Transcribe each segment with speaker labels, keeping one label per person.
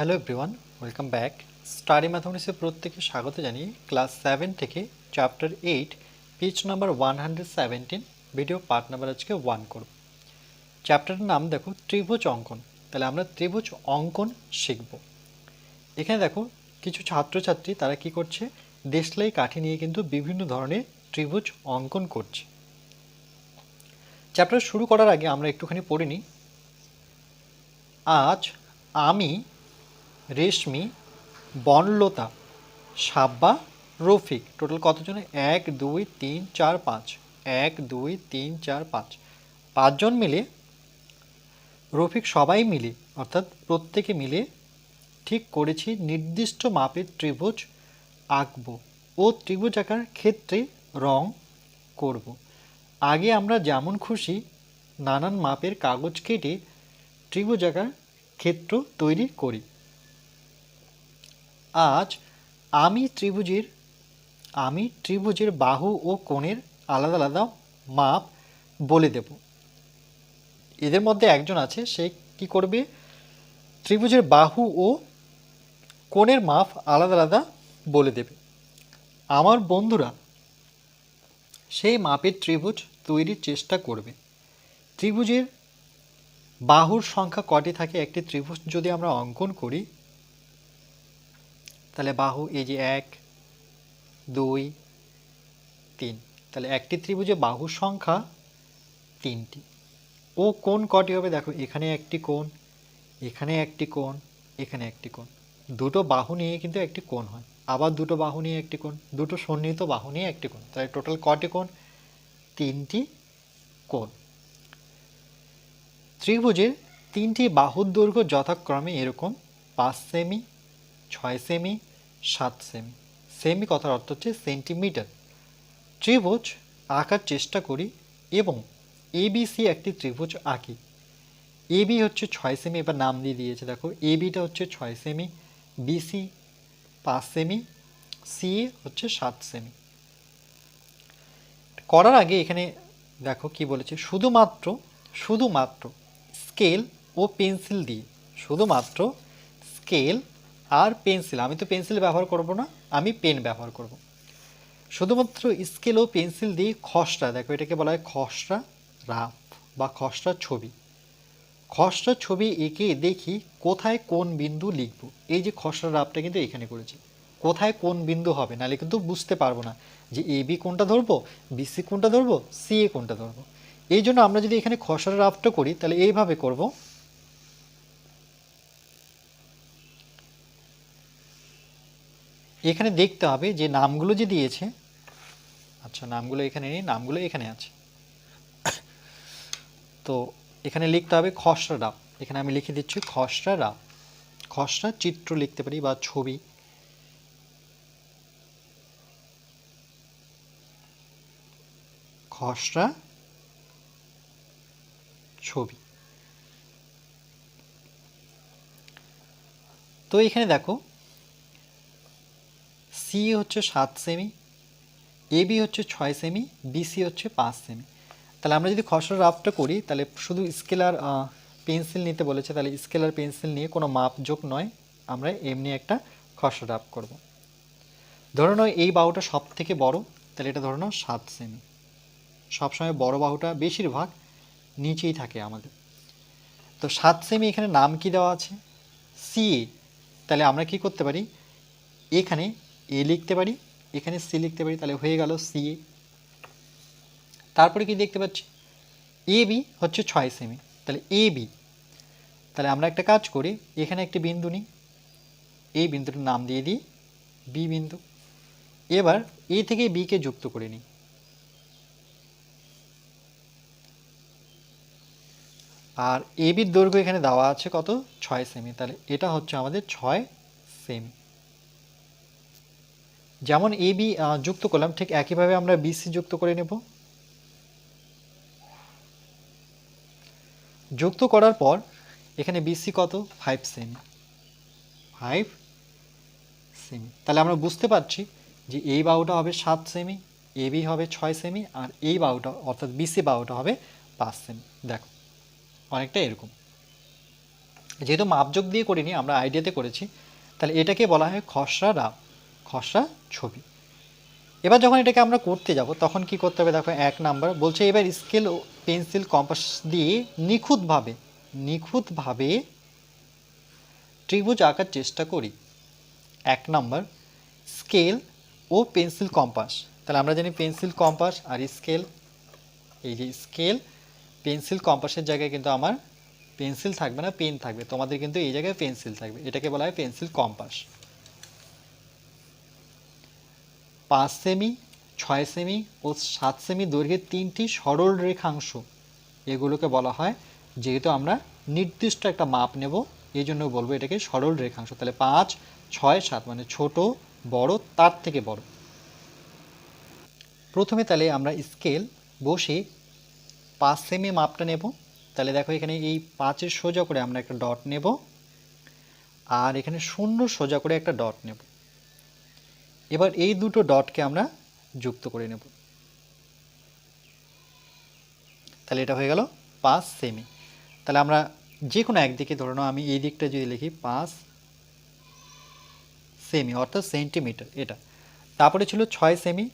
Speaker 1: Hello everyone, welcome back. Study ম্যাথমেটিক্সে প্রত্যেককে স্বাগত জানিয়ে ক্লাস 7 থেকে chapter 8 page number 117 video part number আজকে 1 করব। চ্যাপ্টারের নাম দেখো ত্রিভুজ অঙ্কন। তাহলে আমরা ত্রিভুজ অঙ্কন শিখব। এখানে দেখো কিছু ছাত্রছাত্রী তারা কি করছে, দেশলাই কাঠি নিয়ে কিন্তু বিভিন্ন ধরনের ত্রিভুজ অঙ্কন করছে। চ্যাপ্টার শুরু করার আগে আমরা একটুখানি পড়ে নিই। আজ আমি, রেশমি, বনলতা, সাব্বা, রফিক, টোটাল কতজনে? 1 2 3 4 5, 1 2 3 4 5, পাঁচজন মিলে, রফিক সবাই মিলে অর্থাৎ প্রত্যেকে মিলে ঠিক করেছি নির্দিষ্ট মাপের ত্রিভুজ আঁকব ও ত্রিভুজ আঁকার ক্ষেত্রে রং করব। আগে আমরা যেমন খুশি নানান মাপের কাগজ কেটে ত্রিভুজ আঁকার ক্ষেত্র তৈরি করি। আজ আমি ত্রিভুজের বাহু ও কোণের আলাদা আলাদা মাপ বলে দেব। এদের মধ্যে একজন আছে, সে কি করবে, ত্রিভুজের বাহু ও কোণের মাপ আলাদা আলাদা বলে দেবে। আমার বন্ধুরা সেই মাপের ত্রিভুজ তৈরির চেষ্টা করবে। ত্রিভুজের বাহুর সংখ্যা কটি থাকে? একটি ত্রিভুজ যদি আমরা অঙ্কন করি তাহলে বাহু এই যে 1 2 3, তাহলে একটি ত্রিভুজে বাহুর সংখ্যা 3টি। ও কোণ কটি হবে? দেখো এখানে একটি কোণ, এখানে একটি কোণ, এখানে একটি কোণ। দুটো বাহু নিয়ে কিন্তু একটি কোণ হয়, আবার দুটো বাহু নিয়ে একটি কোণ, দুটো সন্নিহিত বাহু নিয়ে একটি কোণ। তাহলে টোটাল কটি কোণ? 3টি কোণ। ত্রিভুজের 3টি বাহুর দৈর্ঘ্য যথাক্রমে এরকম: 5 সেমি, 6 সেমি, 7 সেমি। সেমি কথার অর্থ হচ্ছে সেন্টিমিটার। ত্রিভুজ আঁকার চেষ্টা করি এবং এবিসি একটি ত্রিভুজ আঁকি। এবি হচ্ছে 6 সেমি, এবার নাম দিয়ে দিয়েছে দেখো, এবিটা হচ্ছে 6 সেমি, বিসি 5 সেমি, সিএ হচ্ছে 7 সেমি। করার আগে এখানে দেখো কি বলেছে, শুধুমাত্র স্কেল ও পেন্সিল দিয়ে, শুধুমাত্র স্কেল আর পেন্সিল, আমি তো পেন্সিল ব্যবহার করব না, আমি পেন ব্যবহার করব। শুধুমাত্র স্কেল ও পেন্সিল দিয়ে খসড়া, দেখো এটাকে বলা হয় খসড়া রাফ বা খসড়া ছবি। খসড়া ছবি এঁকে দেখি কোথায় কোন বিন্দু লিখব। এই যে খসড়া রাফটা কিন্তু এখানে করেছি, কোথায় কোন বিন্দু হবে, নাহলে কিন্তু বুঝতে পারবো না যে এ বি কোনটা ধরবো, বিসি কোনটা ধরবো, সি এ কোনটা ধরবো। এই জন্য আমরা যদি এখানে খসড়া রাফটা করি তাহলে এইভাবে করব। এখানে দেখতে হবে যে নামগুলো যে দিয়েছে, আচ্ছা নামগুলো এখানে নেই, নামগুলো এখানে আছে। তো এখানে লিখতে হবে খসড়া রাফ। এখানে আমি লিখে দিচ্ছি খসড়া রাফ। খসড়া চিত্র লিখতে পারি বা ছবি। খসড়া ছবি। তো এখানে দেখো সি হচ্ছে 7 সেমি, এবি হচ্ছে 6 সেমি, বিসি হচ্ছে 5 সেমি। তাহলে আমরা যদি খসড়া রাফটা করি তাহলে শুধু স্কেলার পেন্সিল নিতে বলেছে, তাহলে স্কেলার পেন্সিল নিয়ে কোনো মাপযোগ নয়, আমরা এমনি একটা খসড়া রাফ করব। ধরে নাও এই বাহুটা সব থেকে বড়, তাহলে এটা ধরে নাও 7 সেমি। সবসময় বড় বাহুটা বেশিরভাগ নিচেই থাকে আমাদের। তো 7 সেমি এখানে নাম কি দেওয়া আছে? সিএ। তাহলে আমরা কি করতে পারি, এখানে এ লিখতে পারি, এখানে সি লিখতে পারি, তাহলে হয়ে গেল সিএ। তারপরে কি দেখতে পাচ্ছি, এ বি হচ্ছে 6 সেমি, তাহলে এ বি। তাহলে আমরা একটা কাজ করি, এখানে একটি বিন্দু নিই, এই বিন্দুটার নাম দিয়ে দিই বি বিন্দু। এবার এ থেকে বিকে যুক্ত করে নিই। আর এ বির দৈর্ঘ্য এখানে দেওয়া আছে কত? 6 সেমি, তাহলে এটা হচ্ছে আমাদের 6 সেমি। যেমন এ বি যুক্ত করলাম, ঠিক একইভাবে আমরা বিসি যুক্ত করে নেব। যুক্ত করার পর এখানে বিসি কত? 5 সেমি, 5 সেমি। তাহলে আমরা বুঝতে পারছি যে এই বাহুটা হবে 7 সেমি, এ বি হবে 6 সেমি, আর এই বাহুটা অর্থাৎ বিসি বাহুটা হবে 5 সেমি। দেখো অনেকটা এরকম। যেহেতু মাপযোগ দিয়ে করিনি, আমরা আইডিয়াতে করেছি, তাহলে এটাকে বলা হয় খসড়া রাব, খসড়া ছবি। এবার যখন এটাকে আমরা করতে যাব তখন কি করতে হবে দেখো, 1 নাম্বার বলছে এবার স্কেল ও পেন্সিল কম্পাস দিয়ে নিখুঁতভাবে ত্রিভুজ আঁকার চেষ্টা করি। 1 নাম্বার স্কেল ও পেন্সিল কম্পাস, তাহলে আমরা জানি পেন্সিল কম্পাস আর স্কেল, এই যে স্কেল পেন্সিল কম্পাসের জায়গায় কিন্তু আমার পেন্সিল থাকবে না, পেন থাকবে, তোমাদের কিন্তু এই জায়গায় পেন্সিল থাকবে, এটাকে বলা হয় পেন্সিল কম্পাস। 5 সেমি, 6 সেমি ও 7 সেমি দৈর্ঘ্যের 3টি সরল রেখাংশ, এগুলোকে বলা হয়, যেহেতু আমরা নির্দিষ্ট একটা মাপ নেব এই জন্য বলবো এটাকে সরল রেখাংশ। তাহলে 5, 6, 7 মানে ছোট, বড়, তার থেকে বড়। প্রথমে তাহলে আমরা স্কেল বসে 5 সেমি মাপটা নেব। তাহলে দেখো এখানে এই 5-এর সোজা করে আমরা একটা ডট নেব, আর এখানে 0 সোজা করে একটা ডট নেব। এবার এই দুটো ডটকে আমরা যুক্ত করে নেব। তাহলে এটা হয়ে গেল 5 সেমি। তাহলে আমরা যে কোনো একদিকে, ধরে নাও আমি এই দিকটা যদি লিখি 5 সেমি অর্থাৎ সেন্টিমিটার এটা। তারপরে ছিল 6 সেমি,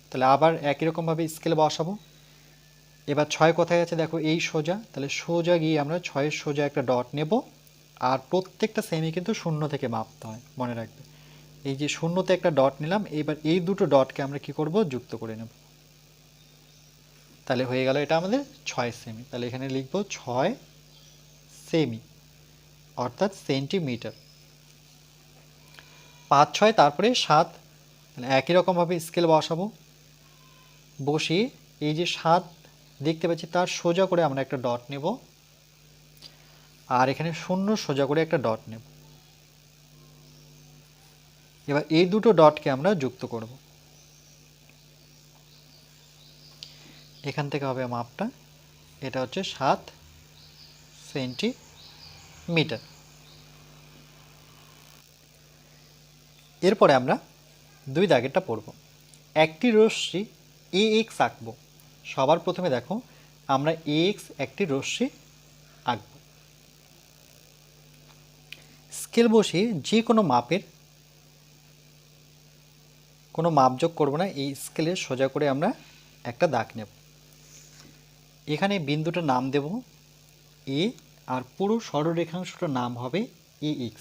Speaker 1: তাহলে আবার একই রকমভাবে স্কেল বসাবো। এবার 6 কোথায় আছে দেখো, এই সোজা, তাহলে সোজা গিয়ে আমরা 6-এর সোজা একটা ডট নেব, আর প্রত্যেকটা সেমি কিন্তু 0 থেকে মাপতে হয়, মনে রাখবে। এই যে 0-তে একটা ডট নিলাম, এবার এই দুটো ডটকে আমরা কি করব, যুক্ত করে নেব। তাহলে হয়ে গেল এটা আমাদের 6 সেমি। তাহলে এখানে লিখব 6 সেমি অর্থাৎ সেন্টিমিটার। 5, 6 তারপরে 7, তাহলে একই রকমভাবে স্কেল বসাবো, বসিয়ে এই যে 7 দেখতে পাচ্ছি তার সোজা করে আমরা একটা ডট নেব, আর এখানে 0 সোজা করে একটা ডট নেব। এবার এই দুটো ডটকে আমরা যুক্ত করব। এখান থেকে হবে মাপটা, এটা হচ্ছে 7 সেন্টিমিটার। এরপরে আমরা 2 দাগেরটা পড়ব। একটি রশ্মি AX আঁকবো। সবার প্রথমে দেখো আমরা AX একটি রশ্মি আঁকব। স্কেল বসিয়ে যে কোনো মাপের কোনো মাপযোগ করব না, এই স্কেলের সোজা করে আমরা একটা দাগ নেব। এখানে বিন্দুটার নাম দেব এ, আর পুরো সরলরেখাংশটার নাম হবে AX।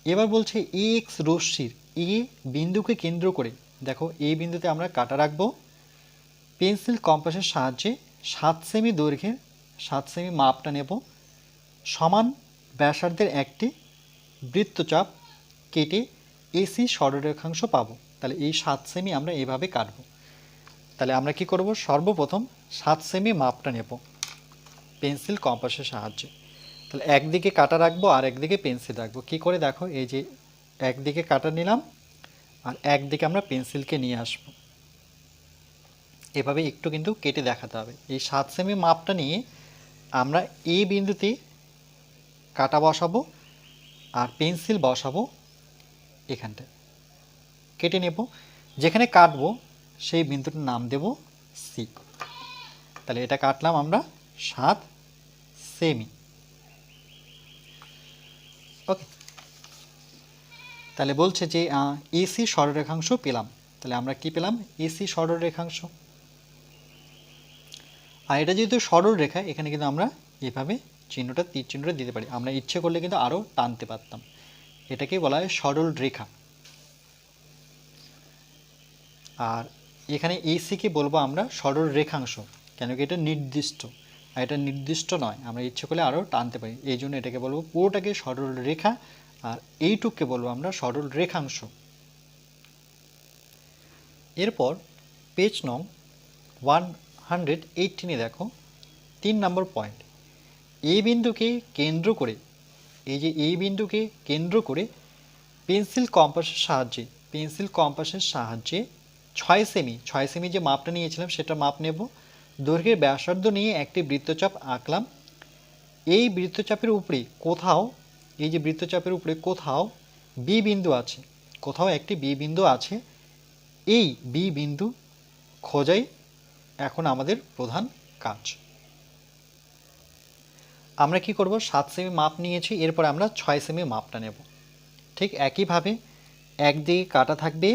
Speaker 1: এবার বলছে AX রশ্মির এ বিন্দুকে কেন্দ্র করে, দেখো এই বিন্দুতে আমরা কাটা রাখবো, পেন্সিল কম্পাসের সাহায্যে 7 সেমি দৈর্ঘ্যের 7 সেমি মাপটা নেব, সমান ব্যাসার্ধের একটি বৃত্তচাপ কেটে AC সরলরেখাংশ পাবো। তাহলে এই 7 সেমি আমরা এভাবে কাটবো। তাহলে আমরা কি করব, সর্বপ্রথম 7 সেমি মাপটা নেব পেন্সিল কম্পাসের সাহায্যে। তাহলে একদিকে কাটা রাখবো আর একদিকে পেন্সিল রাখবো। কি করে দেখো, এই যে একদিকে কাটা নিলাম আর একদিকে আমরা পেন্সিলকে নিয়ে আসব, এভাবে একটু কিন্তু কেটে দেখাতে হবে। এই 7 সেমি মাপটা নিয়ে আমরা এই বিন্দুতে কাটা বসাবো আর পেন্সিল বসাবো এখানটায়, কেটে নেব। যেখানে কাটবো সেই বিন্দুটার নাম দেব সি। তাহলে এটা কাটলাম আমরা 7 সেমি। ওকে, তাহলে বলছে যে AC সরলরেখাংশ পেলাম। তাহলে আমরা কি পেলাম, AC সরলরেখাংশ। আর এটা যেহেতু সরল রেখা, এখানে কিন্তু আমরা এভাবে চিহ্নটা, তীর চিহ্নটা দিতে পারি। আমরা ইচ্ছে করলে কিন্তু আরও টানতে পারতাম। এটাকে বলা হয় সরল রেখা। আর এখানে ACকে বলবো আমরা সরল রেখাংশ, কেন কি এটা নির্দিষ্ট, আর এটা নির্দিষ্ট নয়, আমরা ইচ্ছে করলে আরও টানতে পারি, এই জন্য এটাকে বলবো পুরোটাকে সরল রেখা, আর এইটুককে বলবো আমরা সরল রেখাংশ। এরপর পেজ নং 118-এ দেখো 3 নম্বর পয়েন্ট, এই বিন্দুকে কেন্দ্র করে, এই যে এই বিন্দুকে কেন্দ্র করে পেন্সিল কম্পাসের সাহায্যে 6 সেমি যে মাপটা নিয়েছিলাম সেটা মাপ নেব, দৈর্ঘ্যের ব্যাসার্ধ নিয়ে একটি বৃত্তচাপ আঁকলাম। এই বৃত্তচাপের উপরে কোথাও, এই যে বৃত্তচাপের উপরে কোথাও বি বিন্দু আছে, কোথাও একটি বি বিন্দু আছে, এই বি বিন্দু খোঁজাই এখন আমাদের প্রধান কাজ। আমরা কি করব, 7 সেমি মাপ নিয়েছি, এরপর আমরা 6 সেমি মাপটা নেব। ঠিক একইভাবে একদিকে কাটা থাকবে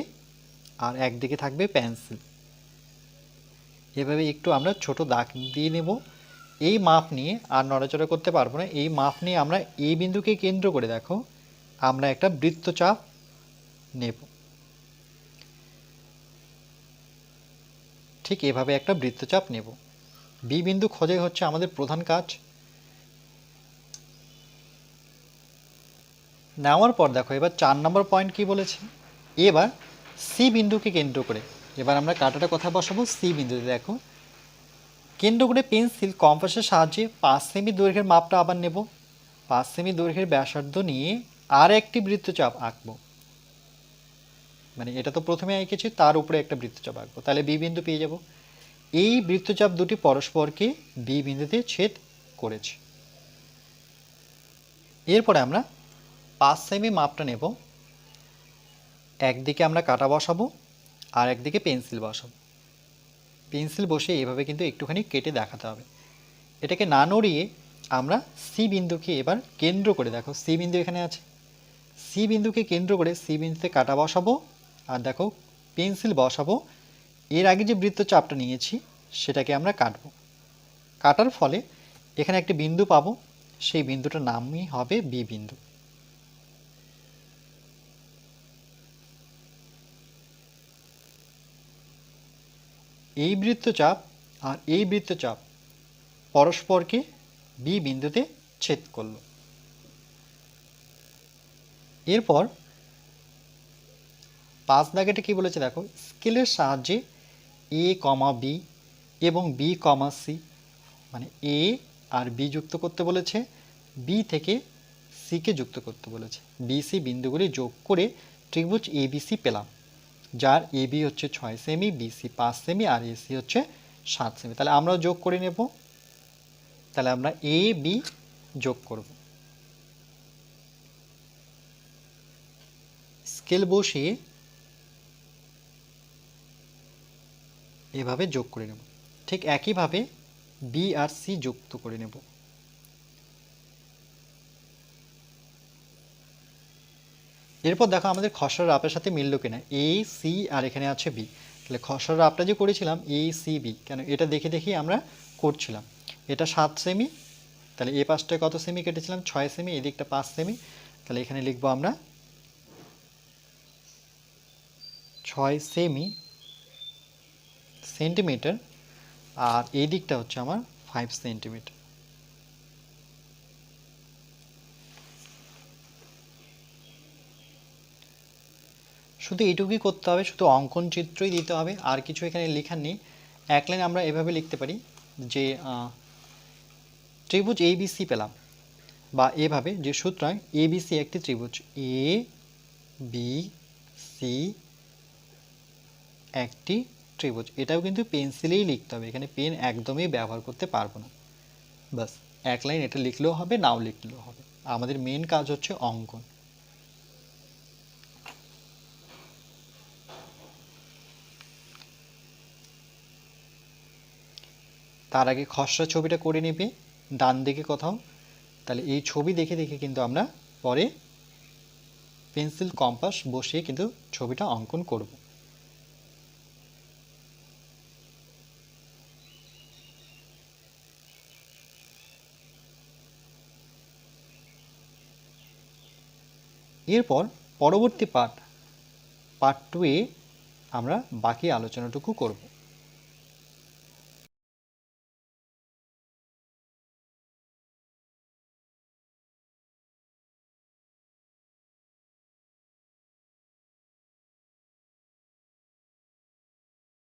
Speaker 1: আর একদিকে থাকবে পেন্সিল। এভাবে একটু আমরা ছোট দাগ দিয়ে নেব। এই মাপ নিয়ে আর নড়াচড়া করতে পারবো না। এই মাপ নিয়ে আমরা এই বিন্দুকে কেন্দ্র করে দেখো আমরা একটা বৃত্তচাপ নেব। ঠিক এভাবে একটা বৃত্তচাপ নেব। বি বিন্দু খোঁজাই হচ্ছে আমাদের প্রধান কাজ। নেওয়ার পর দেখো এবার 4 নম্বর পয়েন্ট কি বলেছে, এবার সি বিন্দুকে কেন্দ্র করে এবার আমরা কাটাটা কোথায় বসাবো, সি বিন্দুতে। দেখো কেন্দ্র করে পেন্সিল কম্পাসের সাহায্যে 5 সেমি দৈর্ঘ্যের মাপটা আবার নেব। 5 সেমি দৈর্ঘ্যের ব্যাসার্ধ নিয়ে আর একটি বৃত্তচাপ আঁকবো। মানে এটা তো প্রথমে এঁকেছি, তার উপরে একটা বৃত্তচাপ আঁকবো, তাহলে বি বিন্দু পেয়ে যাব। এই বৃত্তচাপ দুটি পরস্পরকে বি বিন্দুতে ছেদ করেছে। এরপরে আমরা 5 সেমি মাপটা নেব। একদিকে আমরা কাটা বসাবো আর একদিকে পেন্সিল বসাবো। পেন্সিল বসে এভাবে কিন্তু একটুখানি কেটে দেখাতে হবে। এটাকে না নড়িয়ে আমরা সি বিন্দুকে এবার কেন্দ্র করে, দেখো সি বিন্দু এখানে আছে, সি বিন্দুকে কেন্দ্র করে সি বিন্দুতে কাটা বসাবো আর দেখো পেন্সিল বসাবো। এর আগে যে বৃত্তচাপটা নিয়েছি সেটাকে আমরা কাটবো। কাটার ফলে এখানে একটি বিন্দু পাবো, সেই বিন্দুটার নামই হবে বি বিন্দু। এই বৃত্তচাপ আর এই বৃত্তচাপ পরস্পরকে বি বিন্দুতে ছেদ করলো। এরপর 5 দাগেটা কি বলেছে দেখো, স্কেলের সাহায্যে এ কমা বি এবং বি কমা সি, মানে এ আর বি যুক্ত করতে বলেছে, বি থেকে সিকে যুক্ত করতে বলেছে। বিসি বিন্দুগুলি যোগ করে ত্রিভুজ এবিসি পেলাম, যার এবি হচ্ছে 6 সেমি, বিসি 5 সেমি আর এসি হচ্ছে 7 সেমি। তাহলে আমরাও যোগ করে নেব। তাহলে আমরা এ বি যোগ করব। স্কেল বসিয়ে এভাবে যোগ করে নেব। ঠিক একইভাবে বি আর সি যুক্ত করে নেব। এরপর দেখো আমাদের খসড়া রাপের সাথে মিলল কিনা, এ সি আর এখানে আছে বি। তাহলে খসড়া রাপটা যে করেছিলাম এ সি বি, কেন এটা দেখে দেখেই আমরা করছিলাম। এটা 7 সেমি, তাহলে এ পাশটায় কত সেমি কেটেছিলাম, 6 সেমি, এদিকটা 5 সেমি। তাহলে এখানে লিখবো আমরা 6 সেমি সেন্টিমিটার আর এই দিকটা হচ্ছে আমার 5 সেন্টিমিটার। শুধু এইটুকুই করতে হবে, শুধু অঙ্কন চিত্রই দিতে হবে, আর কিছু এখানে লেখার নেই। এক লাইন আমরা এভাবে লিখতে পারি যে ত্রিভুজ এবিসি পেলাম, বা এভাবে যে সুতরাং এবিসি একটি ত্রিভুজ, এ বি সি একটি ত্রিভুজ। এটাও কিন্তু পেন্সিলেই লিখতে হবে, এখানে পেন একদমই ব্যবহার করতে পারবো না। বাস এক লাইন এটা লিখলেও হবে, নাও লিখলেও হবে, আমাদের মেন কাজ হচ্ছে অঙ্কন। তার আগে খসড়া ছবিটা করে নেবে ডান দিকে কোথাও। তাহলে এই ছবি দেখে দেখে কিন্তু আমরা পরে পেন্সিল কম্পাস বসিয়ে কিন্তু ছবিটা অঙ্কন করব। এরপর পরবর্তী পার্ট 2-এ আমরা বাকি আলোচনাটুকু করব।